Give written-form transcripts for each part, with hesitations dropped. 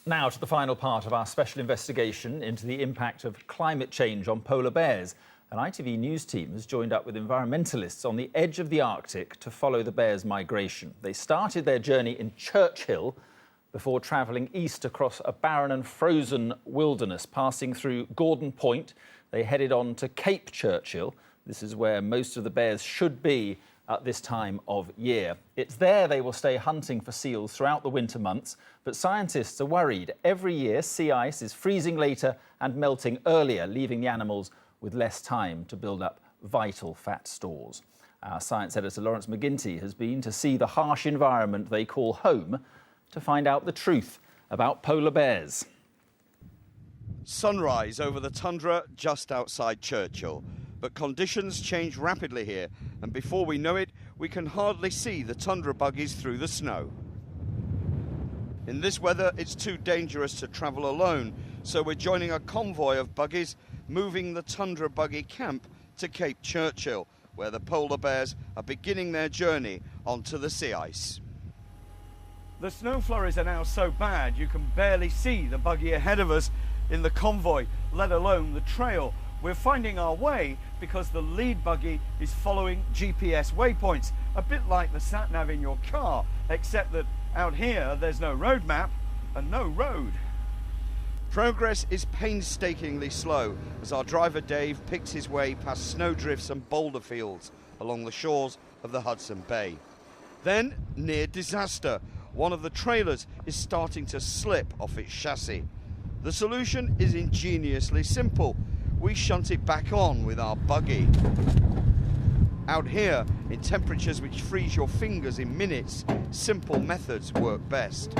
Now to the final part of our special investigation into the impact of climate change on polar bears. An ITV News team has joined up with environmentalists on the edge of the Arctic to follow the bears' migration. They started their journey in Churchill before travelling east across a barren and frozen wilderness. Passing through Gordon Point, they headed on to Cape Churchill. This is where most of the bears should be at this time of year. It's there they will stay hunting for seals throughout the winter months, but scientists are worried. Every year, sea ice is freezing later and melting earlier, leaving the animals with less time to build up vital fat stores. Our science editor Lawrence McGinty has been to see the harsh environment they call home to find out the truth about polar bears. Sunrise over the tundra just outside Churchill. But conditions change rapidly here, and before we know it, we can hardly see the tundra buggies through the snow. In this weather, it's too dangerous to travel alone, so we're joining a convoy of buggies moving the tundra buggy camp to Cape Churchill, where the polar bears are beginning their journey onto the sea ice. The snow flurries are now so bad you can barely see the buggy ahead of us in the convoy, let alone the trail. We're finding our way because the lead buggy is following GPS waypoints, a bit like the sat-nav in your car, except that out here there's no road map and no road. Progress is painstakingly slow as our driver Dave picks his way past snowdrifts and boulder fields along the shores of the Hudson Bay. Then, near disaster, one of the trailers is starting to slip off its chassis. The solution is ingeniously simple. We shunt it back on with our buggy. Out here, in temperatures which freeze your fingers in minutes, simple methods work best.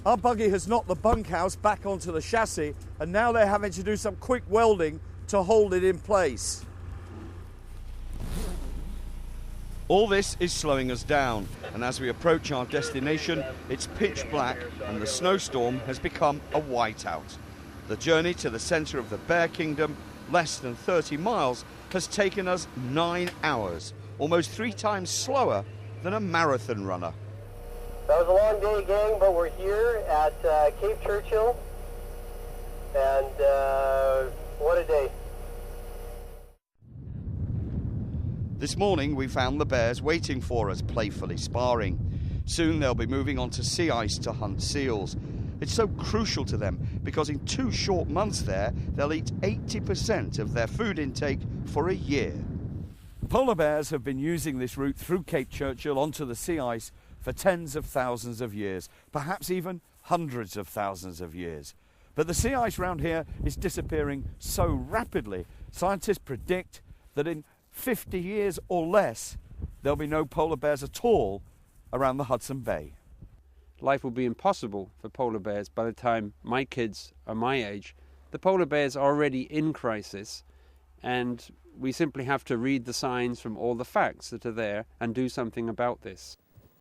Our buggy has knocked the bunkhouse back onto the chassis, and now they're having to do some quick welding to hold it in place. All this is slowing us down, and as we approach our destination, it's pitch black and the snowstorm has become a whiteout. The journey to the centre of the Bear Kingdom, less than 30 miles, has taken us 9 hours, almost 3 times slower than a marathon runner. That was a long day, gang, but we're here at Cape Churchill, and what a day. This morning we found the bears waiting for us, playfully sparring. Soon they'll be moving on to sea ice to hunt seals. It's so crucial to them because in 2 short months there, they'll eat 80% of their food intake for a year. Polar bears have been using this route through Cape Churchill onto the sea ice for tens of thousands of years, perhaps even hundreds of thousands of years. But the sea ice round here is disappearing so rapidly, scientists predict that in 50 years or less, there'll be no polar bears at all around the Hudson Bay. Life will be impossible for polar bears by the time my kids are my age. The polar bears are already in crisis, and we simply have to read the signs from all the facts that are there and do something about this.